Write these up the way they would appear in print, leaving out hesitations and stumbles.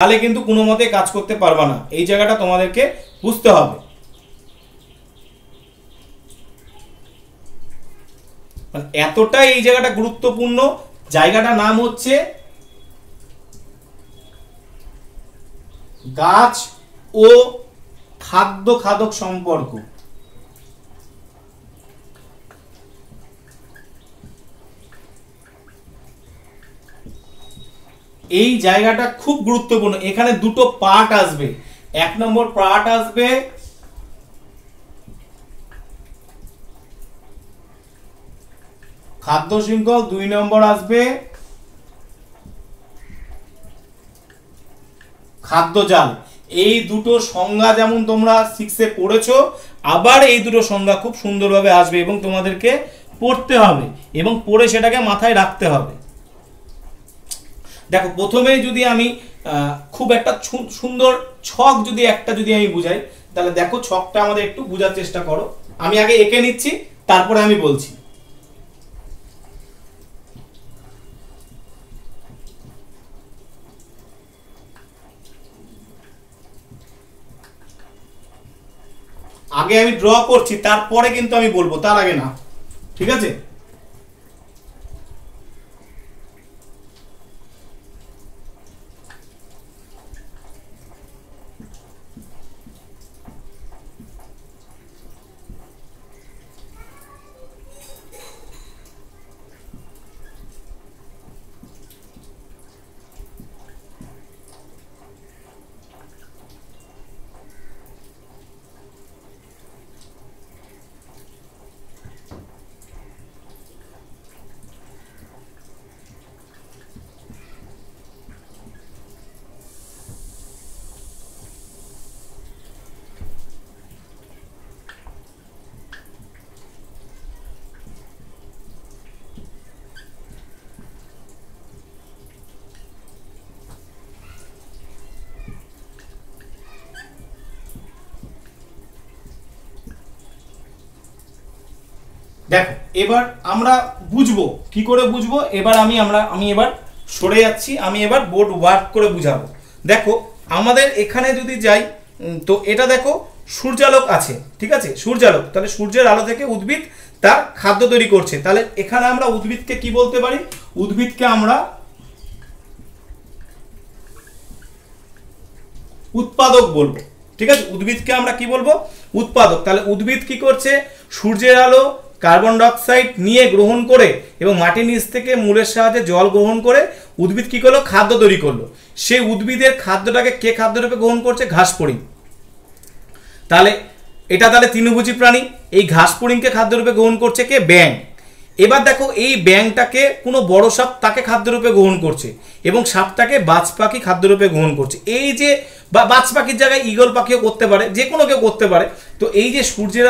তাহলে কিন্তু কোনো মতে কাজ করতে পারবা না। এই জায়গাটা তোমাদেরকে বুঝতে হবে। এতটাই এই জায়গাটা গুরুত্বপূর্ণ। জায়গাটার নাম হচ্ছে গাছ ও খাদ্য খাদক সম্পর্ক। এই জায়গাটা খুব গুরুত্বপূর্ণ। এখানে দুটো পার্ট আসবে। এক নম্বর পার্ট আসবে খাদ্য শৃঙ্খল, 2 নম্বর আসবে খাদ্যজাল। এই দুটো সংজ্ঞা যেমন তোমরা 6 এ পড়েছো, আবার এই দুটো সংজ্ঞা খুব সুন্দরভাবে আসবে এবং তোমাদেরকে পড়তে হবে এবং পড়ে সেটাকে মাথায় রাখতে হবে। দেখো, প্রথমেই যদি আমি খুব একটা সুন্দর ছক যদি আমি বুঝাই, তাহলে দেখো ছকটা আমাদের একটু বোঝার চেষ্টা করো। আমি আগে এঁকে নিচ্ছি, তারপরে আমি বলছি। আগে আমি ড্র করছি, তারপরে কিন্তু আমি বলবো, তার আগে না, ঠিক আছে? দেখো, এবার আমরা বুঝবো কি করে বুঝবো। এবার আমি এবার সরে যাচ্ছি, আমি এবার বোর্ড ওয়ার্ক করে বুঝাবো। দেখো, আমাদের এখানে যদি যাই, তো এটা দেখো সূর্যালোক আছে, ঠিক আছে? সূর্যালোক, তাহলে সূর্যের আলো থেকে উদ্ভিদ তার খাদ্য তৈরি করছে। তাহলে এখানে আমরা উদ্ভিদকে কি বলতে পারি? উদ্ভিদকে আমরা উৎপাদক বলবো, ঠিক আছে? উদ্ভিদকে আমরা কি বলবো? উৎপাদক। তাহলে উদ্ভিদ কি করছে? সূর্যের আলো, কার্বন ডাইঅক্সাইড নিয়ে গ্রহণ করে এবং মাটির নিচ থেকে মূলের সাহায্যে জল গ্রহণ করে উদ্ভিদ কি করলো? খাদ্য তৈরি করলো। সেই উদ্ভিদের খাদ্যটাকে কে খাদ্যরূপে গ্রহণ করছে? ঘাসফড়িং। তাহলে এটা তাহলে তৃণভোজী প্রাণী। এই ঘাসফড়িংকে খাদ্যরূপে গ্রহণ করছে কে? ব্যাঙ। এবার দেখো, এই ব্যাঙটাকে কোনো বড় সাপ তাকে খাদ্যরূপে গ্রহণ করছে এবং সাপটাকে বাজ পাখি খাদ্যরূপে গ্রহণ করছে। এই যে বাজ পাখির জায়গায় ঈগল পাখিও করতে পারে, যে কোনো কেউ করতে পারে। তো এই যে সূর্যের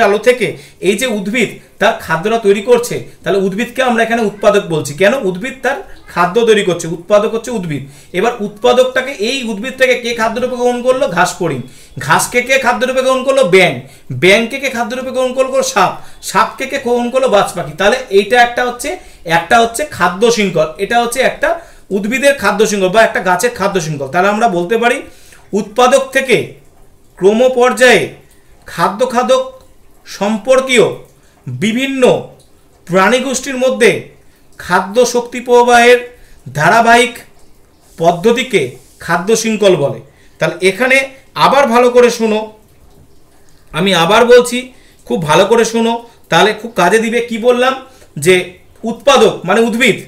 আলো থেকে এই যে উদ্ভিদ তার খাদ্যটা তৈরি করছে, তাহলে উদ্ভিদকে আমরা এখানে উৎপাদক বলছি। কেন? উদ্ভিদ তার খাদ্য তৈরি করছে, উৎপাদক হচ্ছে উদ্ভিদ। এবার উৎপাদকটাকে, এই উদ্ভিদটাকে কে খাদ্যরূপে গ্রহণ করলো? ঘাসফড়িং। ঘাসকে কে খাদ্যরূপে গ্রহণ করলো? ব্যাঙ। ব্যাঙকে কে খাদ্যরূপে গ্রহণ করলো? সাপ। সাপকে কে গ্রহণ করলো? বাজ পাখি। তাহলে এইটা একটা হচ্ছে খাদ্য শৃঙ্খল। এটা হচ্ছে একটা উদ্ভিদের খাদ্য শৃঙ্খল বা একটা গাছের খাদ্য শৃঙ্খল। তাহলে আমরা বলতে পারি উৎপাদক থেকে ক্রম পর্যায়ে খাদ্য খাদক সম্পর্কীয় বিভিন্ন প্রাণীগোষ্ঠীর মধ্যে খাদ্য শক্তি প্রবাহের ধারাবাহিক পদ্ধতিকে খাদ্য শৃঙ্খল বলে। তাহলে এখানে আবার ভালো করে শোনো, আমি আবার বলছি, খুব ভালো করে শোনো, তাহলে খুব কাজে দিবে। কি বললাম? যে উৎপাদক মানে উদ্ভিদ,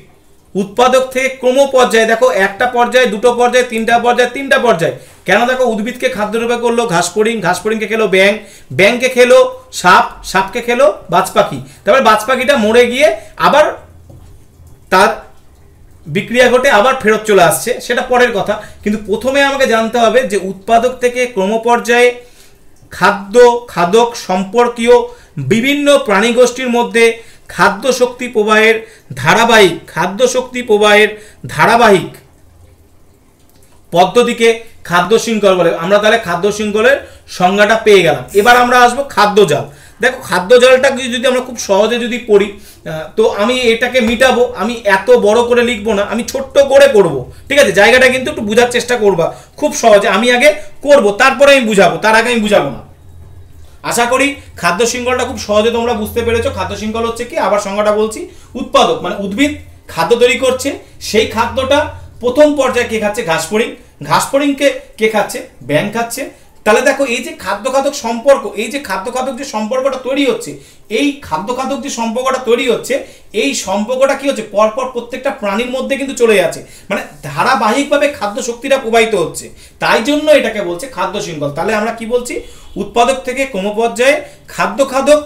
উৎপাদক থেকে ক্রম পর্যায়ে, দেখো একটা পর্যায়ে, দুটো পর্যায়ে, তিনটা পর্যায়ে। কেন? দেখো, উদ্ভিদকে খাদ্যরূপে করলো ঘাসফড়িং, ঘাসফড়িংকে খেলো ব্যাঙ, ব্যাঙকে খেলো সাপ, সাপকে খেলো বাজ পাখি। তারপরে বাজ পাখিটা মরে গিয়ে আবার তার বিক্রিয়া ঘটে আবার ফেরত চলে আসছে, সেটা পরের কথা। কিন্তু প্রথমে আমাকে জানতে হবে যে উৎপাদক থেকে ক্রম পর্যায়ে খাদ্য খাদক সম্পর্কীয় বিভিন্ন প্রাণীগোষ্ঠীর মধ্যে খাদ্য শক্তি প্রবাহের ধারাবাহিক পদ্ধতিকে খাদ্য শৃঙ্খল বলে। আমরা তাহলে খাদ্য শৃঙ্খলের সংজ্ঞাটা পেয়ে গেলাম। এবার আমরা আসবো খাদ্যজাল। দেখো, খাদ্যজালটা যদি আমরা খুব সহজে যদি পড়ি, তো আমি এটাকে মিটাবো, আমি এত বড় করে লিখবো না, আমি ছোট্ট করে করব, ঠিক আছে? জায়গাটা কিন্তু একটু বোঝার চেষ্টা করবা, খুব সহজে আমি আগে করব, তারপরে আমি বুঝাবো, তার আগে আমি বুঝাবো না। আশা করি খাদ্য শৃঙ্খলটা খুব সহজে তোমরা বুঝতে পেরেছো। খাদ্য শৃঙ্খল হচ্ছে কি, আবার সংজ্ঞাটা বলছি, উৎপাদক মানে উদ্ভিদ খাদ্য তৈরি করছে, সেই খাদ্যটা প্রথম পর্যায়ে কে খাচ্ছে? ঘাসফড়িং। ঘাসফড়িংকে কে খাচ্ছে? ব্যাঙ খাচ্ছে। তাহলে দেখো এই যে খাদ্য খাদক সম্পর্ক, এই যে খাদ্য খাদক যে সম্পর্কটা তৈরি হচ্ছে, এই খাদ্য খাদক যে সম্পর্কটা তৈরি হচ্ছে, এই সম্পর্কটা কি হচ্ছে? পরপর প্রত্যেকটা প্রাণীর মধ্যে কিন্তু চলে যাচ্ছে, মানে ধারাবাহিকভাবে খাদ্য শক্তিটা প্রবাহিত হচ্ছে, তাই জন্য এটাকে বলছে খাদ্য শৃঙ্খল। তাহলে আমরা কি বলছি? উৎপাদক থেকে ক্রমপর্যায়ে খাদ্য খাদক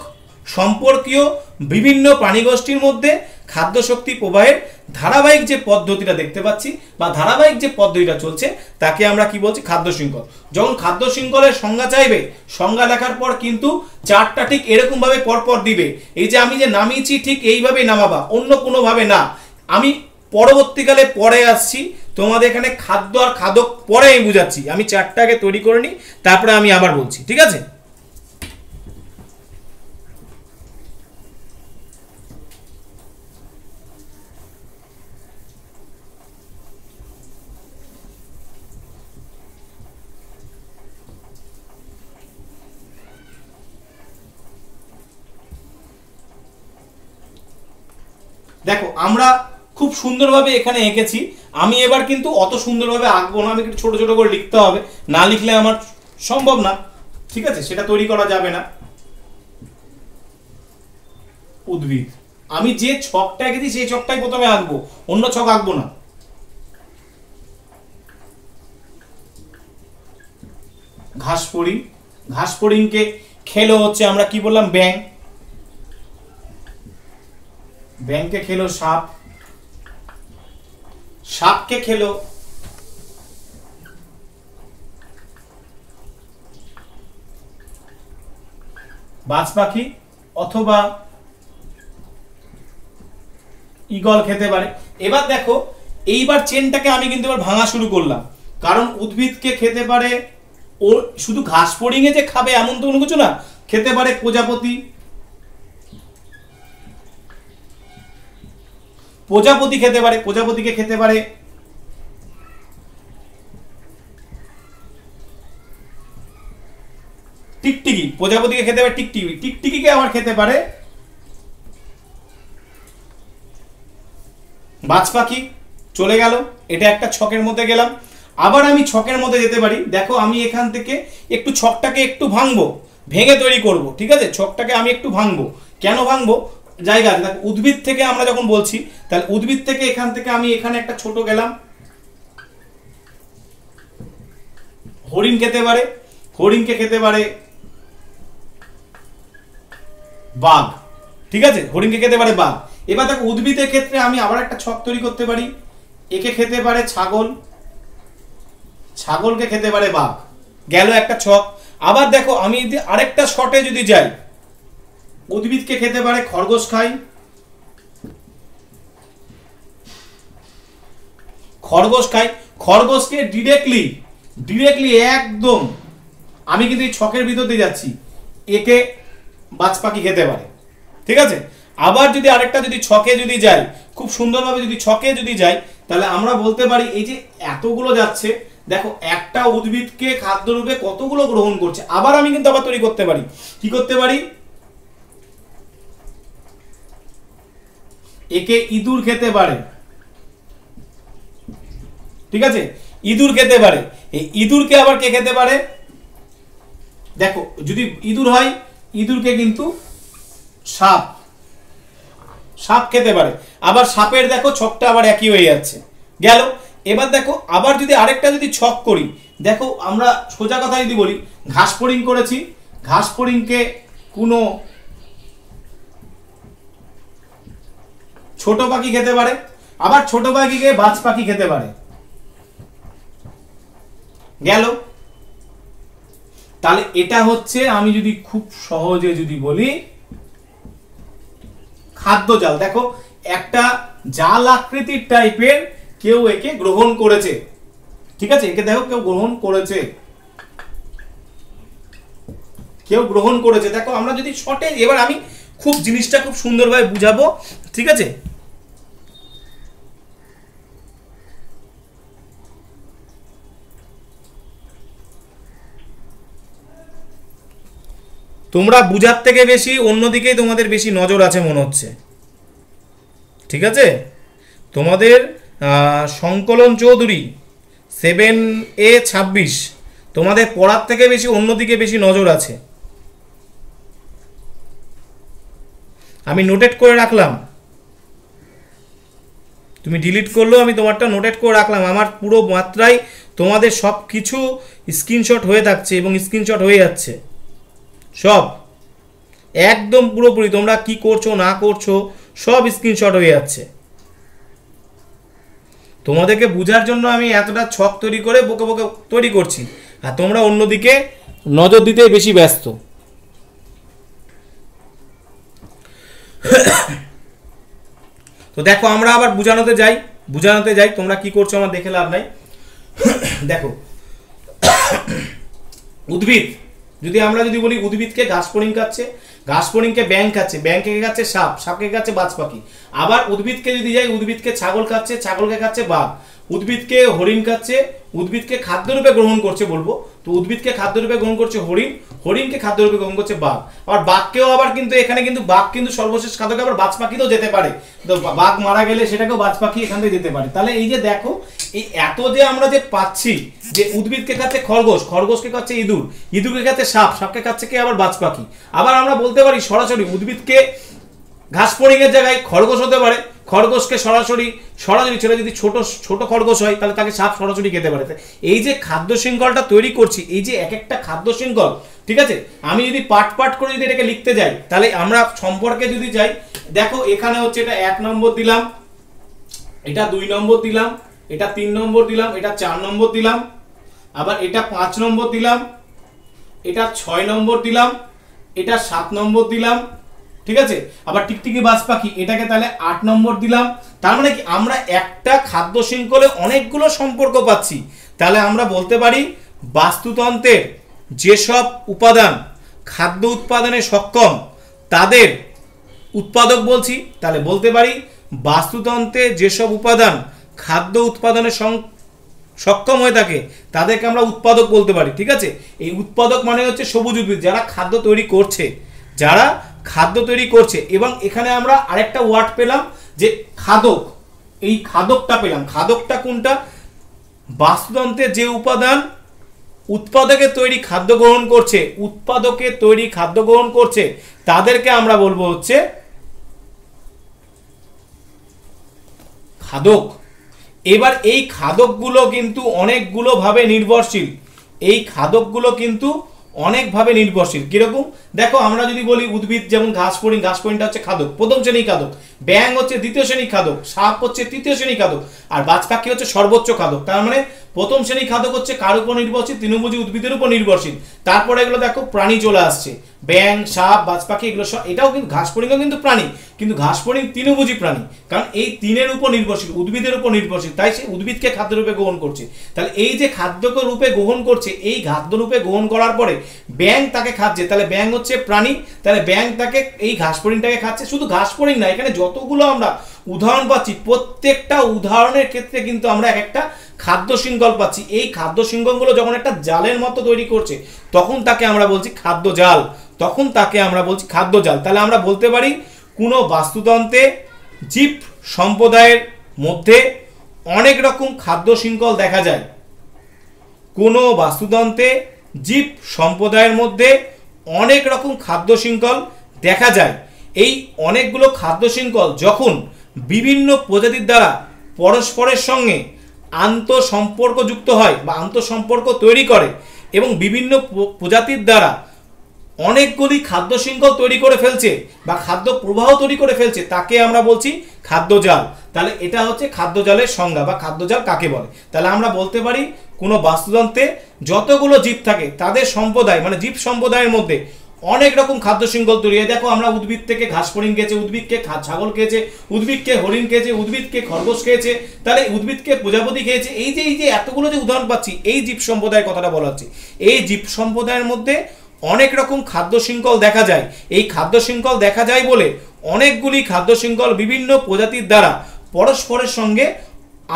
সম্পর্কীয় বিভিন্ন প্রাণীগোষ্ঠীর মধ্যে খাদ্য শক্তি প্রবাহের ধারাবাহিক যে পদ্ধতিটা দেখতে পাচ্ছি বা ধারাবাহিক যে পদ্ধতিটা চলছে, তাকে আমরা কি বলছি? খাদ্য শৃঙ্খল। যখন খাদ্য শৃঙ্খলের সংজ্ঞা চাইবে, সংজ্ঞা লেখার পর কিন্তু চারটা ঠিক এরকম ভাবে পরপর দিবে, এই যে আমি যে নামিয়েছি ঠিক এইভাবেই নামাবা, অন্য কোনোভাবে না। আমি পরবর্তীকালে পরে আসছি, তোমাদের এখানে খাদ্য আর খাদক পরে আমি বুঝাচ্ছি, আমি চারটা আগে তৈরি করে নিই, তারপরে আমি আবার বলছি, ঠিক আছে? দেখো আমরা খুব সুন্দরভাবে এখানে এঁকেছি, আমি এবার কিন্তু অত সুন্দরভাবে আঁকবো না, আমি একটু ছোট ছোট করে লিখতে হবে, না লিখলে আমার সম্ভব না, ঠিক আছে? সেটা তৈরি করা যাবে না। উদ্ভিদ, আমি যে ছকটা এঁকেছি সেই ছকটাই প্রথমে আঁকবো, অন্য ছক আঁকবো না। ঘাসফড়িং, ঘাসফড়িংকে খেলো হচ্ছে আমরা কি বললাম? ব্যাঙ। ব্যাঙকে খেলো সাপ, সাপকে খেলো বাজ পাখি অথবা ঈগল খেতে পারে। এবার দেখো এইবার চেনটাকে আমি কিন্তু এবার ভাঙা শুরু করলাম, কারণ উদ্ভিদকে খেতে পারে, ও শুধু ঘাসফড়িং এ যে খাবে এমন তো কোনো কিছু না, খেতে পারে প্রজাপতি, প্রজাপতি খেতে পারে, প্রজাপতিকে খেতে পারে টিকটিকি, প্রজাপতিকে খেতে পারে টিকটিকি, টিকটিকিকে আবার খেতে পারে বাজ পাখি। চলে গেল, এটা একটা ছকের মধ্যে গেলাম। আবার আমি ছকের মধ্যে যেতে পারি, দেখো আমি এখান থেকে একটু ছকটাকে একটু ভাঙবো, ভেঙে তৈরি করব, ঠিক আছে? ছকটাকে আমি একটু ভাঙবো, কেন ভাঙবো? জায়গা আছে। দেখো উদ্ভিদ থেকে আমরা যখন বলছি, তাহলে উদ্ভিদ থেকে এখান থেকে আমি এখানে একটা ছোট গেলাম, হরিণ খেতে পারে, হরিণকে খেতে পারে বাঘ, ঠিক আছে? হরিণকে খেতে পারে বাঘ। এবার দেখো উদ্ভিদের ক্ষেত্রে আমি আবার একটা ছক তৈরি করতে পারি, একে খেতে পারে ছাগল, ছাগলকে খেতে পারে বাঘ, গেল একটা ছক। আবার দেখো আমি আরেকটা শটে যদি যাই, উদ্ভিদকে খেতে পারে খরগোশ খাই, খরগোশ খাই, খরগোশকে ডিরেক্টলি একদম আমি কিন্তু এই ছকের ভিতর দিয়ে যাচ্ছি, একে বাজ পাখি খেতে পারে, ঠিক আছে? আবার যদি আরেকটা যদি ছকে যদি যাই, খুব সুন্দরভাবে যদি ছকে যদি যাই, তাহলে আমরা বলতে পারি এই যে এতগুলো যাচ্ছে, দেখো একটা উদ্ভিদকে খাদ্যরূপে কতগুলো গ্রহণ করছে। আবার আমি কিন্তু আবার তৈরি করতে পারি, কি করতে পারি? একে ইঁদুর খেতে পারে, ঠিক আছে? ইঁদুর খেতে পারে। এই ইঁদুরকে আবার কে খেতে পারে? দেখো যদি ইঁদুর হয়, ইঁদুরকে কিন্তু সাপ, সাপ খেতে পারে। আবার সাপের দেখো ছকটা আবার একই হয়ে যাচ্ছে, গেল। এবার দেখো আবার যদি আরেকটা যদি ছক করি, দেখো আমরা সোজা কথা যদি বলি, ঘাসফড়িং করেছি, ঘাসফড়িংকে কোনো ছোট পাখি খেতে পারে, আবার ছোট পাখিকে বাজ পাখি খেতে পারে, গেল। তাহলে এটা হচ্ছে আমি যদি খুব সহজে যদি বলি খাদ্য জাল। দেখো একটা জাল আকৃতির টাইপের কেউ একে গ্রহণ করেছে, ঠিক আছে? একে দেখো কেউ গ্রহণ করেছে, কেউ গ্রহণ করেছে। দেখো আমরা যদি শর্টে, এবার আমি খুব জিনিসটা খুব সুন্দরভাবে বুঝাবো, ঠিক আছে? তোমরা বুঝার থেকে বেশি অন্যদিকেই তোমাদের বেশি নজর আছে মনে হচ্ছে, ঠিক আছে? তোমাদের সংকলন চৌধুরী 7A26 তোমাদের পড়ার থেকে বেশি অন্যদিকে বেশি নজর আছে। আমি নোটেট করে রাখলাম, তুমি ডিলিট করলেও আমি তোমারটা নোটেট করে রাখলাম। আমার পুরো মাত্রায় তোমাদের সব কিছু স্ক্রিনশট হয়ে থাকছে এবং স্ক্রিনশট হয়ে যাচ্ছে সব, একদম পুরোপুরি তোমরা কি করছো না করছো সব স্ক্রিনশট হয়ে যাচ্ছে। তোমাদেরকে বোঝার জন্য আমি এতটা ছক তৈরি করে বকে বকে তৈরি করছি, আর তোমরা অন্যদিকে নজর দিতে বেশি ব্যস্ত। তো দেখো আমরা আবার বুঝানোতে যাই, তোমরা কি করছো আমার দেখে লাভ নাই। দেখো উদ্ভিদ, আমরা যদি বলি উদ্ভিদকে ঘাসফড়িং খাচ্ছে, ঘাসফড়িংকে ব্যাঙ খাচ্ছে, ব্যাঙকে খাচ্ছে সাপ, সাপকে খাচ্ছে বাজ পাখি। আবার উদ্ভিদকে যদি যাই, উদ্ভিদকে ছাগল খাচ্ছে, ছাগলকে খাচ্ছে বাঘ। উদ্ভিদকে হরিণ খাচ্ছে, উদ্ভিদকে খাদ্যরূপে গ্রহণ করছে বলবো, তো উদ্ভিদকে খাদ্যরূপে গ্রহণ করছে হরিণ, হরিণকে খাদ্যরূপে গ্রহণ করছে বাঘ। আবার বাঘকেও আবার কিন্তু এখানে কিন্তু বাঘ কিন্তু সর্বশেষ খাদ্য, আবার বাজ পাখিতেও যেতে পারে, তো বাঘ মারা গেলে সেটাকেও বাজ পাখি এখান থেকে যেতে পারে। তাহলে এই যে দেখো এই এত যে আমরা যে পাচ্ছি, যে উদ্ভিদকে খাচ্ছে খরগোশ, খরগোশকে খাচ্ছে ইঁদুর, ইঁদুরকে খাচ্ছে সাপ, সাপকে খাচ্ছে কে আবার বাজ পাখি। আবার আমরা বলতে পারি সরাসরি উদ্ভিদকে ঘাসফড়িং এর জায়গায় খরগোশ হতে পারে, খরগোশকে সরাসরি ছেলে যদি ছোট ছোট খরগোশ হয় তাহলে তাকে সাপ সরাসরি খেতে পারে। এই যে খাদ্য শৃঙ্খলটা তৈরি করছি, এই যে এক একটা খাদ্য শৃঙ্খল, ঠিক আছে, আমি যদি পাট করে যদি এটাকে লিখতে যাই, তাহলে আমরা সম্পর্কে যদি যাই, দেখো এখানে হচ্ছে এটা 1 নম্বর দিলাম, এটা 2 নম্বর দিলাম, এটা 3 নম্বর দিলাম, এটা 4 নম্বর দিলাম, আবার এটা 5 নম্বর দিলাম, এটা 6 নম্বর দিলাম, এটা 7 নম্বর দিলাম, ঠিক আছে। আবার টিকটিকি বাজ পাখি এটাকে তাহলে 8 নম্বর দিলাম। তার মানে কি আমরা একটা খাদ্য শৃঙ্খলে অনেকগুলো সম্পর্ক পাচ্ছি। তাহলে আমরা বলতে পারি বাস্তুতন্ত্রের যেসব উপাদান খাদ্য উৎপাদনে সক্ষম তাদের উৎপাদক বলছি। তাহলে বলতে পারি বাস্তুতন্ত্রে যেসব উপাদান খাদ্য উৎপাদনে সক্ষম হয়ে থাকে তাদেরকে আমরা উৎপাদক বলতে পারি, ঠিক আছে। এই উৎপাদক মানে হচ্ছে সবুজ উদ্ভিদ যারা খাদ্য তৈরি করছে, এবং এখানে আমরা আরেকটা ওয়ার্ড পেলাম যে খাদক, এই খাদকটা পেলাম। খাদকটা কোনটা? বাস্তুতন্ত্রের যে উপাদান উৎপাদকে তৈরি খাদ্য গ্রহণ করছে তাদেরকে আমরা বলবো হচ্ছে খাদক। এবার এই খাদকগুলো কিন্তু অনেকগুলো ভাবে নির্ভরশীল। কিরকম? দেখো আমরা যদি বলি উদ্ভিদ যেমন ঘাসফড়িংটা হচ্ছে খাদক, প্রথম শ্রেণী খাদক, ব্যাঙ হচ্ছে দ্বিতীয় শ্রেণী খাদক, সাপ হচ্ছে তৃতীয় শ্রেণী খাদক, আর বাজ পাখি হচ্ছে সর্বোচ্চ খাদক। তার মানে প্রথম শ্রেণী খাদক হচ্ছে কার উপর নির্ভরশীল? তৃণভোজী উদ্ভিদের উপর নির্ভরশীল। তারপরে এগুলো দেখো প্রাণী চলে আসছে, ব্যাঙ, সাপ, বাজ পাখি, এগুলো এটাও কিন্তু ঘাসফড়িংও কিন্তু প্রাণী, কিন্তু ঘাসফড়িং তৃণভোজী প্রাণী, কারণ এই তিনের উপর নির্ভরশীল, উদ্ভিদের উপর নির্ভরশীল, তাই সে উদ্ভিদকে খাদ্যরূপে গ্রহণ করছে। তাহলে এই যে খাদ্যকে রূপে গ্রহণ করছে, এই খাদ্যরূপে গ্রহণ করার পরে ব্যাঙ তাকে খাচ্ছে, তাহলে ব্যাঙ হচ্ছে প্রাণী, তাহলে ব্যাঙ তাকে এই ঘাসফড়িংটাকে খাচ্ছে। শুধু ঘাসফড়িং না, এখানে যতগুলো আমরা উদাহরণ পাচ্ছি প্রত্যেকটা উদাহরণের ক্ষেত্রে কিন্তু আমরা একটা খাদ্য শৃঙ্খল পাচ্ছি। এই খাদ্য শৃঙ্খলগুলো যখন একটা জালের মতো তৈরি করছে তখন তাকে আমরা বলছি খাদ্য জাল। তাহলে আমরা বলতে পারি কোনো বাস্তুতন্ত্রে জীব সম্প্রদায়ের মধ্যে অনেক রকম খাদ্য শৃঙ্খল দেখা যায়। কোনো বাস্তুতন্ত্রে জীব সম্প্রদায়ের মধ্যে অনেক রকম খাদ্য শৃঙ্খল দেখা যায়। এই অনেকগুলো খাদ্য শৃঙ্খল যখন বিভিন্ন প্রজাতির দ্বারা পরস্পরের সঙ্গে আন্তঃসম্পর্কযুক্ত হয় বা আন্তঃসম্পর্ক তৈরি করে এবং বিভিন্ন প্রজাতির দ্বারা অনেকগুলি খাদ্য শৃঙ্খল তৈরি করে ফেলছে বা খাদ্য প্রবাহ তৈরি করে ফেলছে, তাকে আমরা বলছি খাদ্যজাল। তাহলে এটা হচ্ছে খাদ্যজালের সংজ্ঞা বা খাদ্যজাল কাকে বলে। তাহলে আমরা বলতে পারি কোনো বাস্তুতন্ত্রে যতগুলো জীব থাকে তাদের সম্প্রদায় মানে জীব সম্প্রদায়ের মধ্যে অনেক রকম খাদ্য শৃঙ্খল তৈরি হয়। দেখো আমরা উদ্ভিদ থেকে ঘাসফড়িং খেয়েছে, উদ্ভিদকে ছাগল খেয়েছে, উদ্ভিদকে হরিণ খেয়েছে, উদ্ভিদকে খরগোশ খেয়েছে, তাহলে উদ্ভিদকে প্রজাপতি খেয়েছে। এই যে এতগুলো যে উদাহরণ পাচ্ছি, এই জীব সম্প্রদায়ের কথাটা বলা হচ্ছে। এই জীব সম্প্রদায়ের মধ্যে অনেক রকম খাদ্য শৃঙ্খল দেখা যায়। এই খাদ্য শৃঙ্খল দেখা যায় বলে অনেকগুলি খাদ্য শৃঙ্খল বিভিন্ন প্রজাতির দ্বারা পরস্পরের সঙ্গে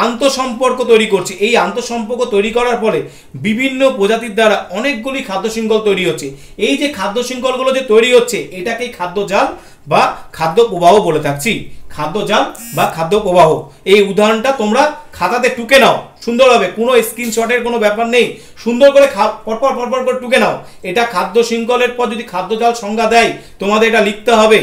আন্তঃসম্পর্ক তৈরি করছে। এই আন্তঃসম্পর্ক তৈরি করার ফলে বিভিন্ন প্রজাতির দ্বারা অনেকগুলি খাদ্য শৃঙ্খল তৈরি হচ্ছে। এই যে খাদ্য শৃঙ্খলগুলো যে তৈরি হচ্ছে এটাকেই খাদ্য জাল বা খাদ্য প্রবাহ বলে থাকছি। খাদ্য জাল বা খাদ্য প্রবাহ, এই উদাহরণটা তোমরা খাতাতে টুকে নাও সুন্দরভাবে, কোনো স্ক্রিনশটের কোনো ব্যাপার নেই, সুন্দর করে পরপর পরপর করে টুকে নাও। এটা খাদ্য শৃঙ্খলের পর যদি খাদ্য জাল সংজ্ঞা দেয় তোমাদের এটা লিখতে হবে,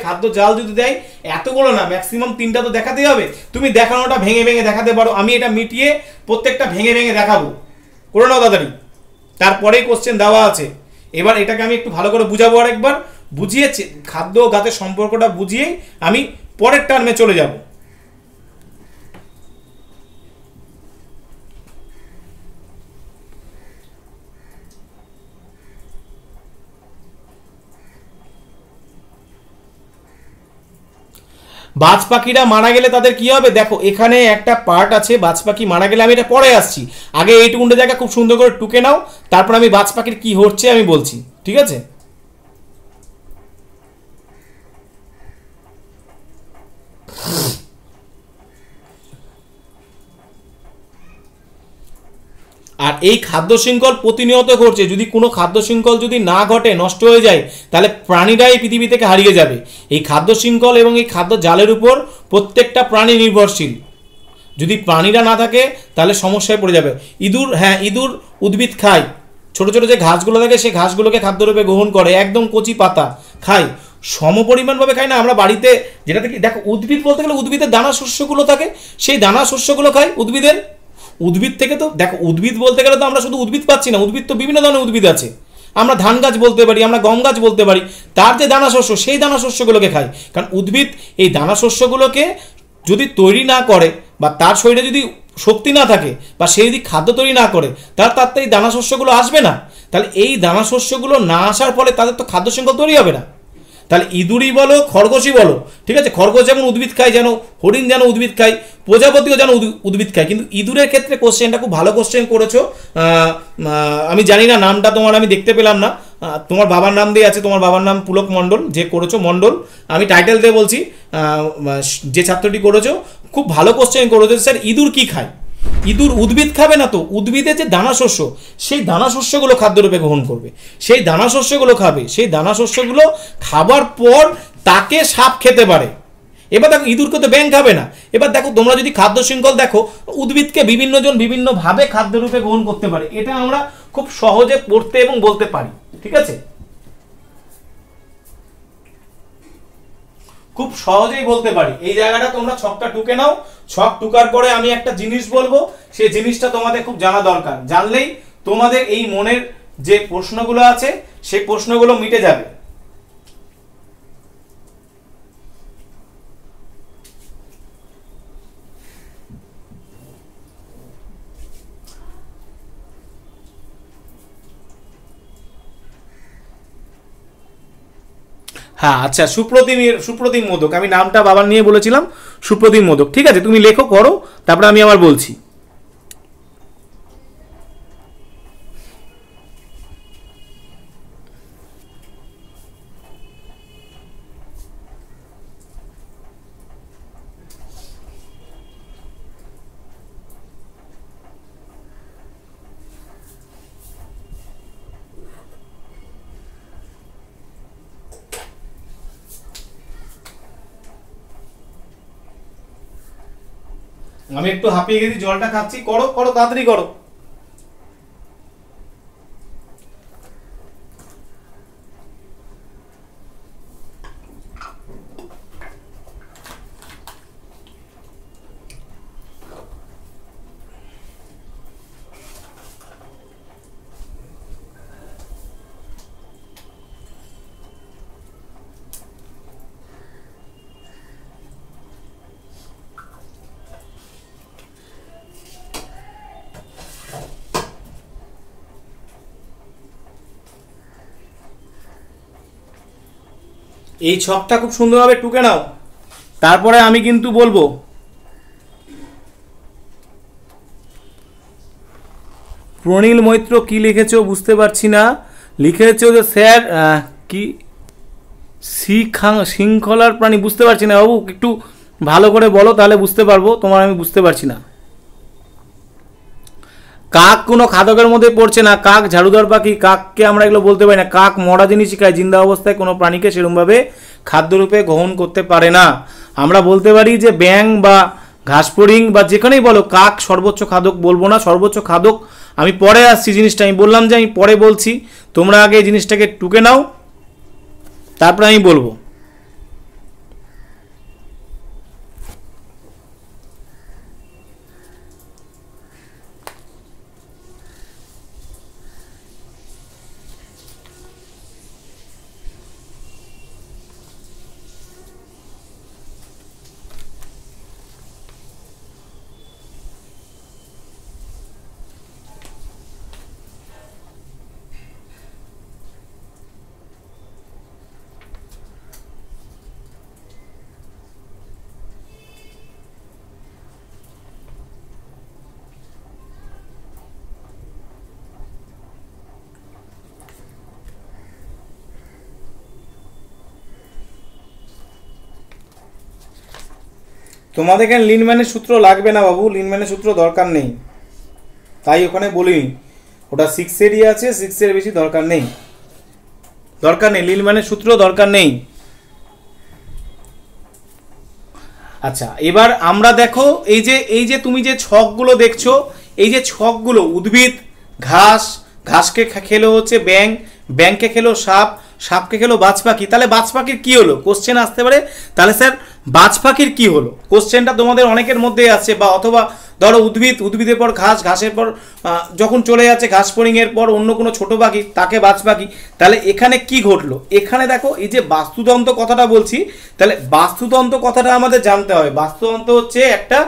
খাদ্য জাল যদি দেয় এতগুলো না, ম্যাক্সিমাম 3টা তো দেখাতেই হবে। তুমি দেখানোটা ভেঙে ভেঙে দেখাতে পারো, আমি এটা মিটিয়ে প্রত্যেকটা ভেঙে ভেঙে দেখাবো, করে নাও তাড়াতাড়ি। তারপরেই কোশ্চেন দেওয়া আছে। এবার এটাকে আমি একটু ভালো করে বুঝাবো, আর একবার বুঝিয়ে খাদ্য ও গাতের সম্পর্কটা বুঝিয়েই আমি পরের টার্মে চলে যাব। বাজ পাখিরা মারা গেলে তাদের কি হবে, দেখো এখানে একটা পার্ট আছে, বাজ পাখি মারা গেলে, আমি এটা পরে আসছি, আগে এইটুকুনটা জায়গা খুব সুন্দর করে টুকে নাও, তারপর আমি বাজ পাখির কি হচ্ছে আমি বলছি, ঠিক আছে? আর এই খাদ্য শৃঙ্খল প্রতিনিয়ত ঘটছে, যদি কোনো খাদ্য শৃঙ্খল যদি না ঘটে, নষ্ট হয়ে যায়, তাহলে প্রাণীরাই পৃথিবী থেকে হারিয়ে যাবে। এই খাদ্য শৃঙ্খল এবং এই খাদ্য জালের উপর প্রত্যেকটা প্রাণী নির্ভরশীল। যদি প্রাণীরা না থাকে তাহলে সমস্যায় পড়ে যাবে। ইঁদুর, হ্যাঁ ইঁদুর উদ্ভিদ খায়, ছোট ছোট যে ঘাসগুলো থাকে সেই ঘাসগুলোকে খাদ্যরূপে গ্রহণ করে, একদম কচি পাতা খায়, সমপরিমাণভাবে খায় না। আমরা বাড়িতে যেটা থেকে দেখো, উদ্ভিদ বলতে গেলে উদ্ভিদের দানা শস্যগুলো থাকে, সেই দানা শস্যগুলো খায় উদ্ভিদের। উদ্ভিদ থেকে তো দেখো, উদ্ভিদ বলতে গেলে তো আমরা শুধু উদ্ভিদ পাচ্ছি না, উদ্ভিদ তো বিভিন্ন ধরনের উদ্ভিদ আছে। আমরা ধান গাছ বলতে পারি, আমরা গম গাছ বলতে পারি, তার যে দানা শস্য সেই দানা শস্যগুলোকে খায়। কারণ উদ্ভিদ এই দানা শস্যগুলোকে যদি তৈরি না করে বা তার শরীরে যদি শক্তি না থাকে বা সেই যদি খাদ্য তৈরি না করে, তার তো এই দানা শস্যগুলো আসবে না। তাহলে এই দানা শস্যগুলো না আসার ফলে তাদের তো খাদ্য শৃঙ্খল তৈরি হবে না। তাহলে ইঁদুরই বলো, খরগোশই বলো, ঠিক আছে, খরগোশ যেমন উদ্ভিদ খায়, যেন হরিণ যেন উদ্ভিদ খায়, প্রজাপতিও যেন উদ্ভিদ খায়। কিন্তু ইঁদুরের ক্ষেত্রে কোশ্চেনটা খুব ভালো কোশ্চেন করেছো। আমি জানি না নামটা তোমার, আমি দেখতে পেলাম না, তোমার বাবার নাম দিয়ে আছে, তোমার বাবার নাম পুলক মণ্ডল, যে করেছো মণ্ডল, আমি টাইটেল দিয়ে বলছি, যে ছাত্রটি করেছো খুব ভালো কোশ্চেন করেছো। স্যার ইঁদুর কি খায়? ইঁদুর উদ্ভিদ খাবে না তো, উদ্ভিদের যে দানা শস্য সেই দানা শস্যগুলো খাদ্যরূপে গ্রহণ করবে, সেই দানা শস্যগুলো খাবে, সেই দানা শস্যগুলো খাবার পর তাকে সাপ খেতে পারে। এবার দেখো ইঁদুরকে তো ব্যাঙ খাবে না। এবার দেখো তোমরা যদি খাদ্য শৃঙ্খল দেখো, উদ্ভিদকে বিভিন্নজন বিভিন্নভাবে খাদ্যরূপে গ্রহণ করতে পারে, এটা আমরা খুব সহজে পড়তে এবং বলতে পারি, ঠিক আছে, খুব সহজেই বলতে পারি। এই জায়গাটা তোমরা ছকটা টুকে নাও, ছক টুকার পরে আমি একটা জিনিস বলবো, সেই জিনিসটা তোমাদের খুব জানা দরকার, জানলেই তোমাদের এই মনের যে প্রশ্নগুলো আছে সেই প্রশ্নগুলো মিটে যাবে। হ্যাঁ আচ্ছা, সুপ্রতিম মোদক, আমি নামটা বাবার নিয়ে বলেছিলাম, সুপ্রতিম মোদক, ঠিক আছে, তুমি লেখো করো, তারপরে আমি আবার বলছি। আমি একটু হাঁপিয়ে গেছি, জলটা খাচ্ছি, করো করো তাড়াতাড়ি করো। এই ছকটা খুব সুন্দরভাবে টুকে নাও, তারপরে আমি কিন্তু বলবো। প্রনীল মৈত্র কি লিখেছো বুঝতে পারছি না। লিখেছো যে স্যার কি শৃঙ্খলার প্রাণী, বুঝতে পারছি না বাবু, একটু ভালো করে বলো তাহলে বুঝতে পারবো, তোমার আমি বুঝতে পারছি না। কাক কোনো খাদকের মধ্যে পড়ছে না, কাক ঝাড়ুদার পাখি, কাককে আমরা এগুলো বলতে পারি না। কাক মরা জিনিসই খায়, জিন্দা অবস্থায় কোনো প্রাণীকে সেরকমভাবে খাদ্যরূপে গ্রহণ করতে পারে না। আমরা বলতে পারি যে ব্যাং বা ঘাসফড়িং বা যেখানেই বলো, কাক সর্বোচ্চ খাদক বলবো না। সর্বোচ্চ খাদক আমি পরে আসছি, জিনিসটা আমি বললাম যে আমি পরে বলছি, তোমরা আগে এই জিনিসটাকে টুকে নাও, তারপরে আমি বলবো। তোমাদের এখানে লিনম্যানের সূত্র লাগবে না বাবু, লিনম্যানের সূত্র দরকার নেই, তাই ওখানে বলিনি। ওটা 6-এরই আছে, 6-এর বেশি দরকার নেই, লিনম্যানের সূত্র দরকার নেই। আচ্ছা, এবার আমরা দেখো এই যে তুমি যে ছকগুলো দেখছো, এই যে ছকগুলো, উদ্ভিদ, ঘাসকে খেলো হচ্ছে ব্যাং, ব্যাংকে খেলো সাপ, সাপকে খেলো বাজ পাখি। তাহলে বাজ পাখির কি হলো কোশ্চেন আসতে পারে, তাহলে স্যার বাজ পাখির কি হলো কোশ্চেনটা তোমাদের অনেকের মধ্যে আছে। বা অথবা ধরো উদ্ভিদের পর ঘাসের পর যখন চলে যাচ্ছে ঘাসফড়িং এর পর অন্য কোনো ছোট পাখি, তাকে বাজ পাখি। তাহলে এখানে কি ঘটলো, এখানে দেখো এই যে বাস্তুতন্ত্র কথাটা বলছি, তাহলে বাস্তুতন্ত্র কথাটা আমাদের জানতে হবে। বাস্তুতন্ত্র হচ্ছে একটা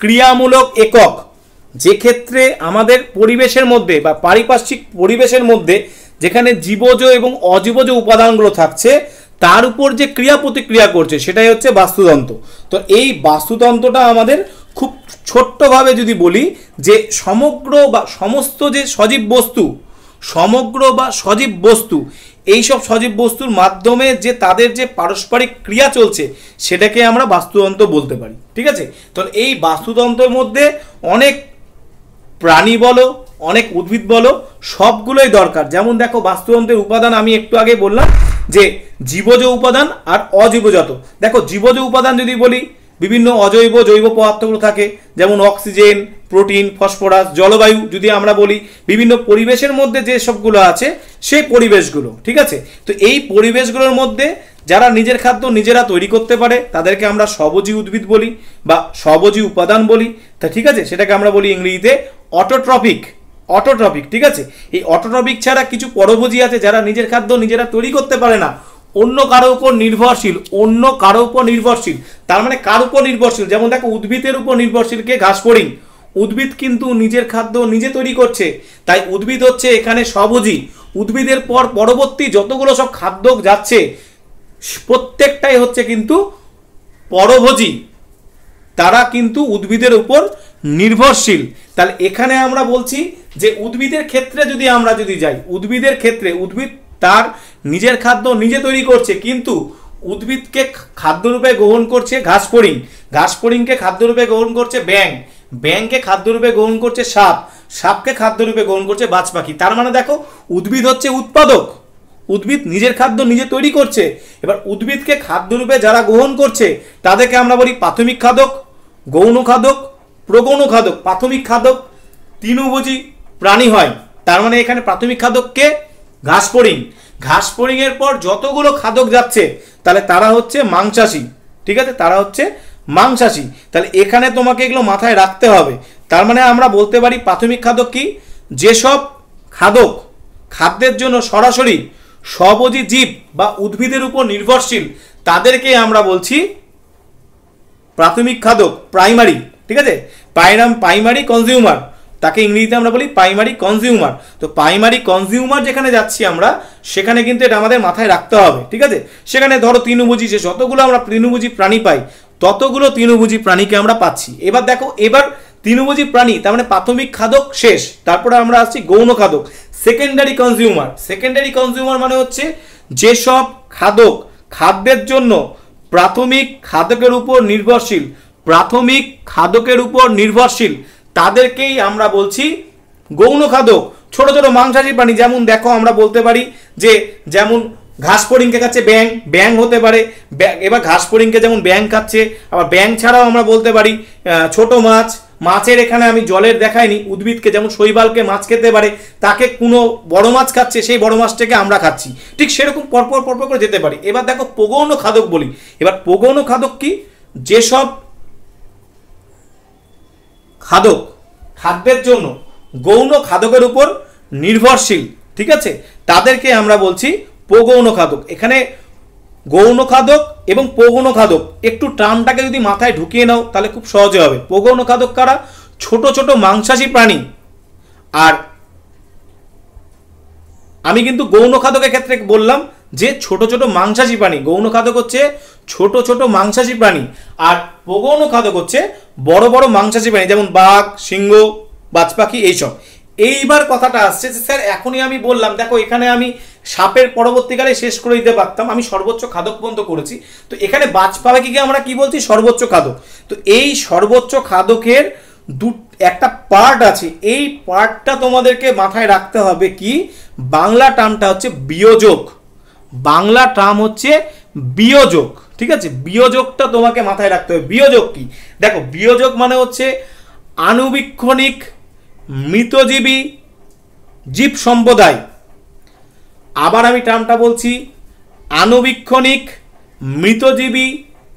ক্রিয়ামূলক একক, যে ক্ষেত্রে আমাদের পরিবেশের মধ্যে বা পারিপার্শ্বিক পরিবেশের মধ্যে যেখানে জীবজ এবং অজীবজ উপাদানগুলো থাকছে, তার উপর যে ক্রিয়া প্রতিক্রিয়া করছে, সেটাই হচ্ছে বাস্তুতন্ত্র। তো এই বাস্তুতন্ত্রটা আমাদের খুব ছোট্টভাবে যদি বলি যে সমগ্র বা সমস্ত যে সজীব বস্তু, এইসব সজীব বস্তুর মাধ্যমে যে তাদের যে পারস্পরিক ক্রিয়া চলছে, সেটাকে আমরা বাস্তুতন্ত্র বলতে পারি। ঠিক আছে, তো এই বাস্তুতন্ত্রের মধ্যে অনেক প্রাণী বলো, অনেক উদ্ভিদ বলো, সবগুলোই দরকার। যেমন দেখো বাস্তুতন্ত্রের উপাদান আমি একটু আগে বললাম যে জীবজ উপাদান আর অজীবজাত। দেখো জীবজ উপাদান যদি বলি, বিভিন্ন জৈব পদার্থগুলো থাকে, যেমন অক্সিজেন, প্রোটিন, ফসফরাস, জলবায়ু। যদি আমরা বলি বিভিন্ন পরিবেশের মধ্যে যে সবগুলো আছে, সেই পরিবেশগুলো। ঠিক আছে, তো এই পরিবেশগুলোর মধ্যে যারা নিজের খাদ্য নিজেরা তৈরি করতে পারে, তাদেরকে আমরা স্বভোজী উদ্ভিদ বলি বা স্বভোজী উপাদান বলি। তা ঠিক আছে, সেটাকে আমরা বলি ইংরেজিতে অটোট্রপিক। ঠিক আছে, এই অটোট্রপিক ছাড়া কিছু পরভোজী আছে, যারা নিজের খাদ্য নিজেরা তৈরি করতে পারে না, অন্য কারো উপর নির্ভরশীল। তার মানে কার উপর নির্ভরশীল, যেমন দেখো উদ্ভিদের উপর নির্ভরশীলকে ঘাসফড়িং। উদ্ভিদ কিন্তু নিজের খাদ্য নিজে তৈরি করছে, তাই উদ্ভিদ হচ্ছে এখানে স্বভোজী। উদ্ভিদের পর পরবর্তী যতগুলো সব খাদ্য যাচ্ছে, প্রত্যেকটাই হচ্ছে কিন্তু পরভোজী, তারা কিন্তু উদ্ভিদের উপর নির্ভরশীল। তাহলে এখানে আমরা বলছি যে উদ্ভিদের ক্ষেত্রে যদি যাই, উদ্ভিদের ক্ষেত্রে উদ্ভিদ তার নিজের খাদ্য নিজে তৈরি করছে, কিন্তু উদ্ভিদকে খাদ্যরূপে গ্রহণ করছে ঘাসফড়িংকে খাদ্যরূপে গ্রহণ করছে ব্যাংকে খাদ্যরূপে গ্রহণ করছে সাপকে খাদ্যরূপে গ্রহণ করছে বাজ পাখি। তার মানে দেখো উদ্ভিদ হচ্ছে উৎপাদক, উদ্ভিদ নিজের খাদ্য নিজে তৈরি করছে। এবার উদ্ভিদকে খাদ্যরূপে যারা গ্রহণ করছে, তাদেরকে আমরা বলি প্রাথমিক খাদক, গৌণ খাদক, প্রগৌণ খাদক। প্রাথমিক খাদক তৃণভোজী প্রাণী হয়, তার মানে এখানে প্রাথমিক খাদককে ঘাসফড়িং এর পর যতগুলো খাদক যাচ্ছে, তাহলে তারা হচ্ছে মাংসাশী। ঠিক আছে, তারা হচ্ছে মাংসাশী। তাহলে এখানে তোমাকে এগুলো মাথায় রাখতে হবে। তার মানে আমরা বলতে পারি প্রাথমিক খাদক কি, যেসব খাদক খাদ্যের জন্য সরাসরি স্বভোজী জীব বা উদ্ভিদের উপর নির্ভরশীল, তাদেরকে আমরা বলছি প্রাথমিক খাদক, প্রাইমারি। ঠিক আছে, প্রাইমারি কনজিউমার, তাকে ইংরেজিতে আমরা বলি প্রাইমারি কনজিউমার। তো প্রাইমারি কনজিউমার যেখানে যাচ্ছি আমরা, সেখানে কিন্তু এটা আমাদের মাথায় রাখতে হবে। ঠিক আছে, সেখানে ধরো তৃণভোজী, যতগুলো আমরা তৃণভোজী প্রাণী পাই, ততগুলো তৃণভোজী প্রাণীকে আমরা পাচ্ছি। এবার দেখো, এবার তৃণভোজী প্রাণী, তার মানে প্রাথমিক খাদক শেষ। তারপরে আমরা আসছি গৌণ খাদক, সেকেন্ডারি কনজিউমার। সেকেন্ডারি কনজিউমার মানে হচ্ছে যেসব খাদক খাদ্যের জন্য প্রাথমিক খাদকের উপর নির্ভরশীল, প্রাথমিক খাদকের উপর নির্ভরশীল, তাদেরকেই আমরা বলছি গৌণ খাদক। ছোট ছোট মাংসাশী প্রাণী, যেমন দেখো আমরা বলতে পারি যে যেমন ঘাস ফড়িংকে খাচ্ছে ব্যাং, ব্যাং হতে পারে। এবার ঘাস ফড়িংকে যেমন ব্যাং খাচ্ছে, আবার ব্যাং ছাড়াও আমরা বলতে পারি ছোট মাছ। মাছের এখানে আমি জলের দেখাইনি, উদ্ভিদকে যেমন শৈবালকে মাছ খেতে পারে, তাকে কোনো বড় মাছ খাচ্ছে, সেই বড় মাছটাকে আমরা খাচ্ছি, ঠিক সেরকম পরপর পরপর করে যেতে পারি। এবার দেখো প্রগৌণ খাদক বলি। এবার প্রগৌণ খাদক কি? যেসব খাদক খাদ্যের জন্য গৌণ খাদকের উপর নির্ভরশীল, ঠিক আছে, তাদেরকে আমরা বলছি প্রগৌণ খাদক। এখানে গৌণ খাদক এবং প্রগৌণ খাদক একটু টার্মটাকে যদি মাথায় ঢুকিয়ে নাও তাহলে খুব সহজে হবে। প্রগৌণ খাদক কারা? ছোট ছোট মাংসাশী প্রাণী। আর আমি কিন্তু গৌণ খাদকের ক্ষেত্রে বললাম যে ছোট ছোট মাংসাশী প্রাণী। গৌণ খাদক হচ্ছে ছোট ছোট মাংসাশী প্রাণী, আর প্রগৌণ খাদক হচ্ছে বড় বড় মাংসাশী প্রাণী, যেমন বাঘ, সিংহ, বাজপাখি, এইসব। এইবার কথাটা আসছে যে স্যার এখনই আমি বললাম, দেখো এখানে আমি সাপের পরবর্তীকালে শেষ করে দিতে পারতাম, আমি সর্বোচ্চ খাদক পর্যন্ত করেছি। তো এখানে বাজপাখিকে আমরা কি বলছি? সর্বোচ্চ খাদক। তো এই সর্বোচ্চ খাদকের একটা পার্ট আছে, এই পার্টটা তোমাদেরকে মাথায় রাখতে হবে। কি? বাংলা টার্মটা হচ্ছে বিয়োজক। বাংলা টার্ম হচ্ছে বিয়োজক, ঠিক আছে? বিয়োজকটা তোমাকে মাথায় রাখতে হবে। বিয়োজক কি? দেখো বিয়োজক মানে হচ্ছে আণুবীক্ষণিক মৃতজীবী জীব সম্প্রদায়। আবার আমি টার্মটা বলছি, আণুবীক্ষণিক মৃতজীবী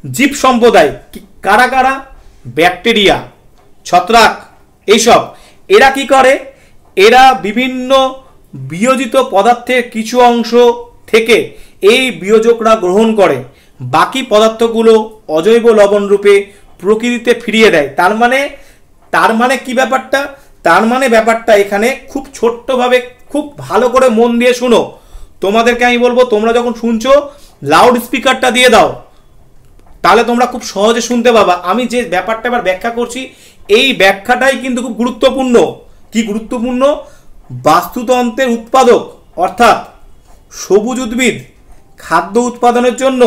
জীব সম্প্রদায়। কারা কারা? ব্যাকটেরিয়া, ছত্রাক, এইসব। এরা কি করে? এরা বিভিন্ন বিয়োজিত পদার্থের কিছু অংশ থেকে এই বিয়োজকরা গ্রহণ করে, বাকি পদার্থগুলো অজৈব লবণ রূপে প্রকৃতিতে ফিরিয়ে দেয়। তার মানে কি ব্যাপারটা? তার মানে ব্যাপারটা এখানে খুব ছোট্টভাবে খুব ভালো করে মন দিয়ে শুনো। তোমাদেরকে আমি বলবো, তোমরা যখন শুনছো লাউড স্পিকারটা দিয়ে দাও, তাহলে তোমরা খুব সহজে শুনতে পাবা। আমি যে ব্যাপারটা এবার ব্যাখ্যা করছি, এই ব্যাখ্যাটাই কিন্তু খুব গুরুত্বপূর্ণ। কি গুরুত্বপূর্ণ? বাস্তুতন্ত্রের উৎপাদক অর্থাৎ সবুজ উদ্ভিদ খাদ্য উৎপাদনের জন্য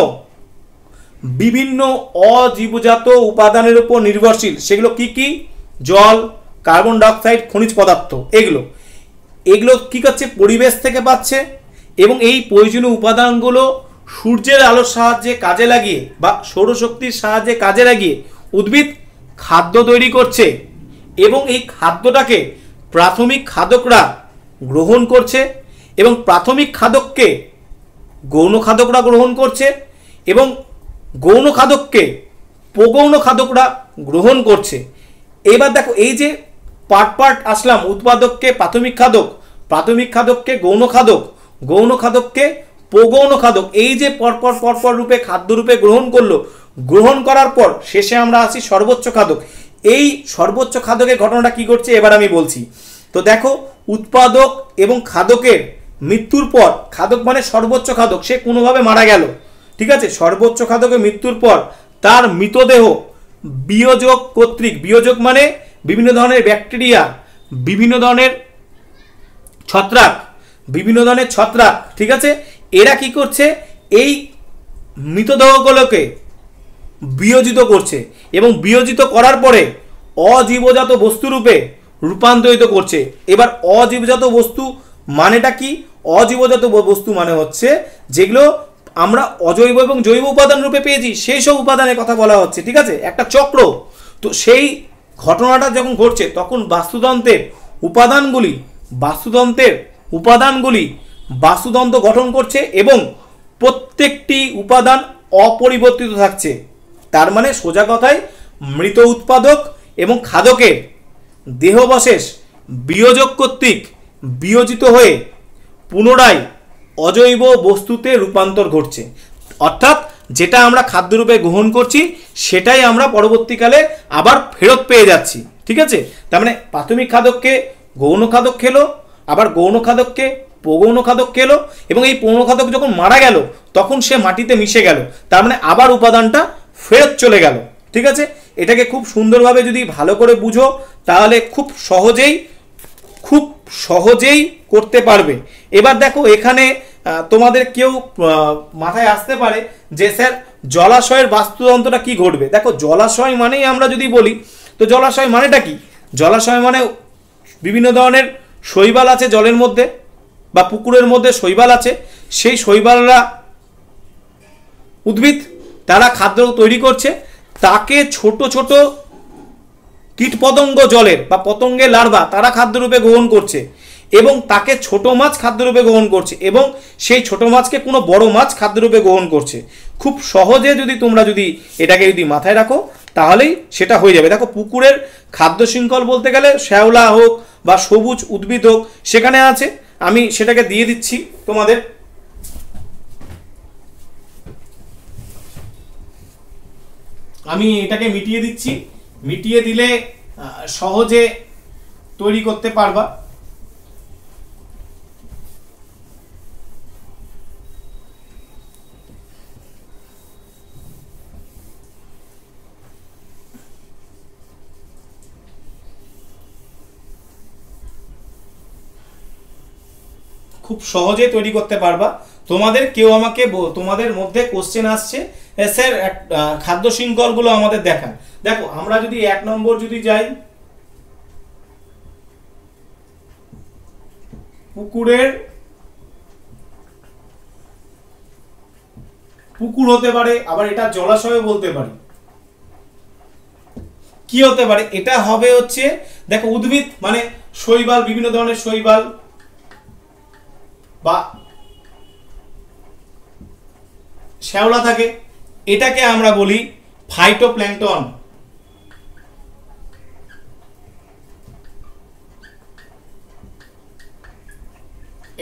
বিভিন্ন অজীবজাত উপাদানের উপর নির্ভরশীল। সেগুলো কি কি? জল, কার্বন ডাইঅক্সাইড, খনিজ পদার্থ। এগুলো কি করছে? পরিবেশ থেকে পাচ্ছে, এবং এই প্রয়োজনীয় উপাদানগুলো সূর্যের আলোর সাহায্যে কাজে লাগিয়ে বা সৌরশক্তির সাহায্যে কাজে লাগিয়ে উদ্ভিদ খাদ্য তৈরি করছে, এবং এই খাদ্যটাকে প্রাথমিক খাদকরা গ্রহণ করছে, এবং প্রাথমিক খাদককে গৌণ খাদকরা গ্রহণ করছে, এবং গৌণ খাদককে প্রগৌণ খাদকরা গ্রহণ করছে। এবার দেখো এই যে পার্ট আসলাম, উৎপাদককে প্রাথমিক খাদক, প্রাথমিক খাদককে গৌণ খাদক, গৌণ খাদককে প্রগৌণ খাদক, এই যে পরপর রূপে খাদ্য রূপে গ্রহণ করলো, গ্রহণ করার পর শেষে আমরা আসি সর্বোচ্চ খাদক। এই সর্বোচ্চ খাদকের ঘটনাটা কি ঘটছে এবার আমি বলছি। তো দেখো, উৎপাদক এবং খাদকের মৃত্যুর পর, খাদক মানে সর্বোচ্চ খাদক, সে কোনোভাবে মারা গেল, ঠিক আছে? সর্বোচ্চ খাদকের মৃত্যুর পর তার মৃতদেহ বিয়োজক কর্তৃক, বিয়োজক মানে বিভিন্ন ধরনের ব্যাকটেরিয়া, বিভিন্ন ধরনের ছত্রাক, ঠিক আছে? এরা কি করছে? এই মৃতদেহগুলোকে বিয়োজিত করছে, এবং বিয়োজিত করার পরে অজীবজাত বস্তুরূপে রূপান্তরিত করছে। এবার অজীবজাত বস্তু মানেটা কি? অজীবজাত বস্তু মানে হচ্ছে যেগুলো আমরা অজৈব এবং জৈব উপাদান রূপে পেয়েছি, সেই সব উপাদানের কথা বলা হচ্ছে, ঠিক আছে? একটা চক্র। তো সেই ঘটনাটা যখন ঘটছে তখন বাস্তুতন্ত্রের উপাদানগুলি বাস্তুতন্ত্র গঠন করছে, এবং প্রত্যেকটি উপাদান অপরিবর্তিত থাকছে। তার মানে সোজা কথায় মৃত উৎপাদক এবং খাদকের দেহাবশেষ বিয়োজক কর্তৃক বিয়োজিত হয়ে পুনরায় অজৈব বস্তুতে রূপান্তর ঘটছে। অর্থাৎ যেটা আমরা খাদ্যরূপে গ্রহণ করছি সেটাই আমরা পরবর্তীকালে আবার ফেরত পেয়ে যাচ্ছি, ঠিক আছে? তার মানে প্রাথমিক খাদককে গৌণ খাদক খেলো, আবার গৌণ খাদককে প্রগৌণ খাদক খেলো, এবং এই প্রগৌণ খাদক যখন মারা গেল তখন সে মাটিতে মিশে গেল, তার মানে আবার উপাদানটা ফেরত চলে গেল, ঠিক আছে, এটাকে খুব সুন্দরভাবে যদি ভালো করে বুঝো তাহলে খুব সহজেই করতে পারবে। এবার দেখো এখানে তোমাদের কেউ মাথায় আসতে পারে যে স্যার জলাশয়ের বাস্তুতন্ত্রটা কি ঘটবে। দেখো জলাশয় মানেই আমরা যদি বলি তো জলাশয় মানেটা কি, জলাশয় মানে বিভিন্ন ধরনের শৈবাল আছে জলের মধ্যে বা পুকুরের মধ্যে শৈবাল আছে, সেই শৈবালরা উদ্ভিদ তারা খাদ্য তৈরি করছে, তাকে ছোট ছোট কীটপতঙ্গ জলের বা পতঙ্গের লার্ভা তারা খাদ্যরূপে গ্রহণ করছে এবং তাকে ছোট মাছ খাদ্যরূপে গ্রহণ করছে এবং সেই ছোট মাছকে কোনো বড় মাছ খাদ্যরূপে গ্রহণ করছে। খুব সহজে যদি তোমরা এটাকে মাথায় রাখো তাহলেই সেটা হয়ে যাবে। দেখো পুকুরের খাদ্য শৃঙ্খল বলতে গেলে শ্যাওলা হোক বা সবুজ উদ্ভিদ হোক সেখানে আছে, আমি সেটাকে দিয়ে দিচ্ছি তোমাদের। আমি এটাকে মিটিয়ে দিচ্ছি, মিটিয়ে দিলে সহজে তৈরি করতে পারবা। খুব সহজে তৈরি করতে পারবা। তোমাদের কেউ আমাকে তোমাদের মধ্যে কোশ্চেন আসছে স্যার খাদ্য শৃঙ্খলগুলো আমাদের দেখান। দেখো আমরা যদি 1 নম্বর যদি যাই, পুকুর হতে পারে, আবার এটা জলাশয় বলতে পারি। কি হতে পারে, এটা হবে হচ্ছে দেখো উদ্ভিদ মানে শৈবাল, বিভিন্ন ধরনের শৈবাল বা শ্যাওলা থাকে, এটাকে আমরা বলি ফাইটোপ্ল্যাঙ্কটন।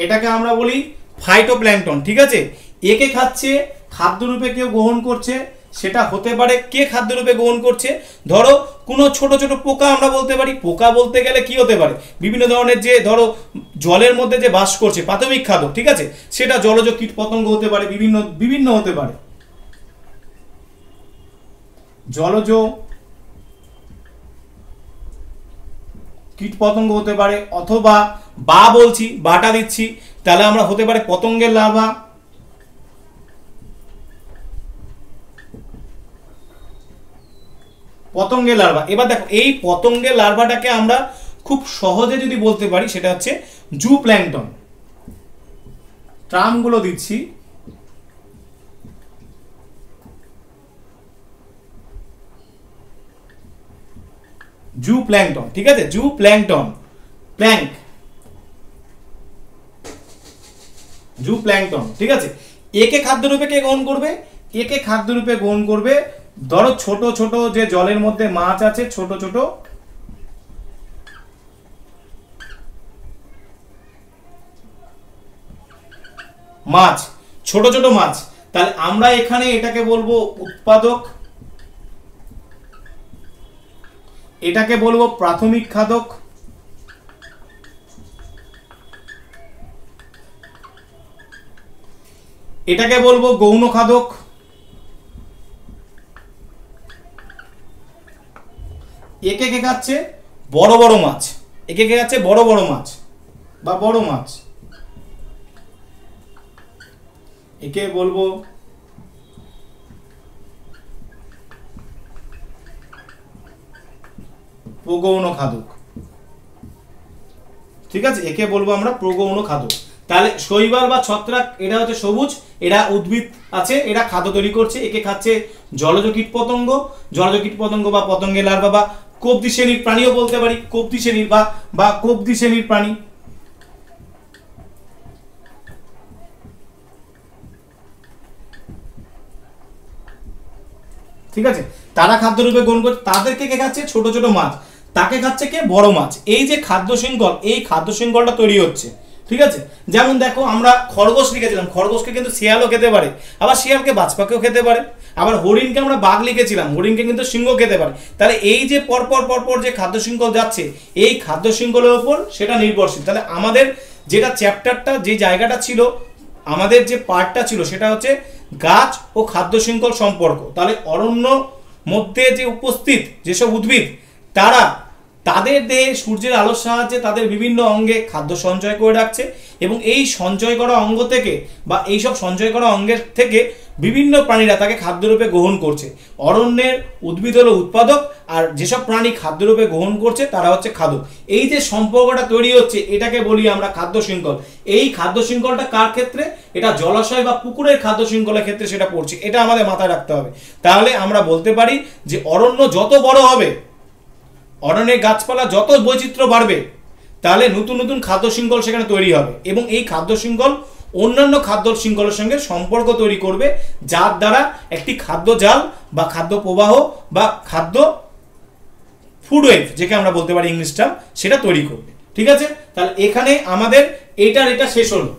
এটাকে আমরা বলি ফাইটোপ্ল্যাঙ্কটন, ঠিক আছে। একে খাচ্ছে, খাদ্যরূপে কেউ গ্রহণ করছে, সেটা হতে পারে কে খাদ্যরূপে গ্রহণ করছে, ধরো কোনো ছোট ছোট পোকা আমরা বলতে পারি। পোকা বলতে গেলে কি হতে পারে, বিভিন্ন ধরনের যে ধরো জলের মধ্যে যে বাস করছে প্রাথমিক খাদ্য, ঠিক আছে, সেটা জলজ কীট পতঙ্গ হতে পারে, বিভিন্ন হতে পারে, জলজ কীট পতঙ্গ হতে পারে, অথবা বলছি বাটা দিচ্ছি তাহলে আমরা হতে পারে পতঙ্গের লার্ভা, পতঙ্গের লার্ভা। এবার দেখো এই পতঙ্গের লার্ভাটাকে আমরা খুব সহজে যদি বলতে পারি সেটা হচ্ছে জু প্ল্যাঙ্কটন। ট্রামগুলো দিচ্ছি, জু প্ল্যাঙ্কটন, ঠিক আছে, জু প্ল্যাঙ্কটন, জু প্ল্যাঙ্কটন, ঠিক আছে। একে খাদ্যরূপে কে গ্রহণ করবে, একে খাদ্যরূপে গ্রহণ করবে ধরো ছোট ছোট যে জলের মধ্যে মাছ আছে, ছোট ছোট মাছ, ছোট ছোট মাছ। তাহলে আমরা এখানে এটাকে বলবো উৎপাদক, এটাকে বলবো প্রাথমিক খাদক, এটাকে বলবো গৌণ খাদক, একে কে খাচ্ছে বড় বড় মাছ, একে কে খাচ্ছে বড় বড় মাছ বা বড় মাছ, একে বলবো প্রগৌণ খাদক, ঠিক আছে, একে বলবো আমরা প্রগৌণ খাদক। তাহলে শৈবাল বা ছত্রাক এটা হচ্ছে সবুজ, এরা উদ্ভিদ আছে, এরা খাদ্য তৈরি করছে, একে খাচ্ছে জলজ কীটপতঙ্গ, বা পতঙ্গের লার্ভা বা কব্জি শ্রেণীর প্রাণীও বলতে পারি, কব্জি শ্রেণীর বা কব্জি শ্রেণীর প্রাণী। ঠিক আছে, তারা খাদ্যরূপে গ্রহণ করছে, তাদেরকে কে খাচ্ছে ছোট ছোট মাছ, তাকে খাচ্ছে কে বড় মাছ। এই যে খাদ্য শৃঙ্খল, এই খাদ্য শৃঙ্খলটা তৈরি হচ্ছে, ঠিক আছে। যেমন দেখো আমরা খরগোশ লিখেছিলাম, খরগোশকে কিন্তু শিয়ালও খেতে পারে, আবার শিয়ালকে বাজপাখিও খেতে পারে, আবার হরিণকে আমরা বাঘ লিখেছিলাম, হরিণকে কিন্তু সিংহ খেতে পারে। তাহলে এই যে পরপর যে খাদ্য শৃঙ্খল যাচ্ছে, এই খাদ্য শৃঙ্খলের উপর সেটা নির্ভরশীল। তাহলে আমাদের যেটা চ্যাপ্টারটা, যে জায়গাটা ছিল, আমাদের যে পার্টটা ছিল সেটা হচ্ছে গাছ ও খাদ্য শৃঙ্খল সম্পর্ক। তাহলে অরণ্য মধ্যে যে উপস্থিত যেসব উদ্ভিদ তারা তাদের দেহে সূর্যের আলোর সাহায্যে তাদের বিভিন্ন অঙ্গে খাদ্য সঞ্চয় করে রাখছে এবং এই সঞ্চয় করা অঙ্গ থেকে বা এইসব সঞ্চয় করা অঙ্গের থেকে বিভিন্ন প্রাণীরা তাকে খাদ্যরূপে গ্রহণ করছে। অরণ্যের উদ্ভিদ হলো উৎপাদক আর যেসব প্রাণী খাদ্যরূপে গ্রহণ করছে তারা হচ্ছে খাদক। এই যে সম্পর্কটা তৈরি হচ্ছে এটাকে বলি আমরা খাদ্য শৃঙ্খল। এই খাদ্য শৃঙ্খলটা কার ক্ষেত্রে? এটা জলাশয় বা পুকুরের খাদ্য শৃঙ্খলের ক্ষেত্রে সেটা পড়ছে, এটা আমাদের মাথায় রাখতে হবে। তাহলে আমরা বলতে পারি যে অরণ্য যত বড় হবে, অরণ্যের গাছপালা যত বৈচিত্র্য বাড়বে, তাহলে নতুন নতুন খাদ্য শৃঙ্খল সেখানে তৈরি হবে এবং এই খাদ্য শৃঙ্খল অন্যান্য খাদ্য শৃঙ্খলের সঙ্গে সম্পর্ক তৈরি করবে, যার দ্বারা একটি খাদ্য জাল বা খাদ্য প্রবাহ বা খাদ্য ফুড ওয়েভ যেটা আমরা বলতে পারি ইংলিশ টার্ম, সেটা তৈরি করবে। ঠিক আছে, তাহলে এখানে আমাদের এটা শেষ হলো।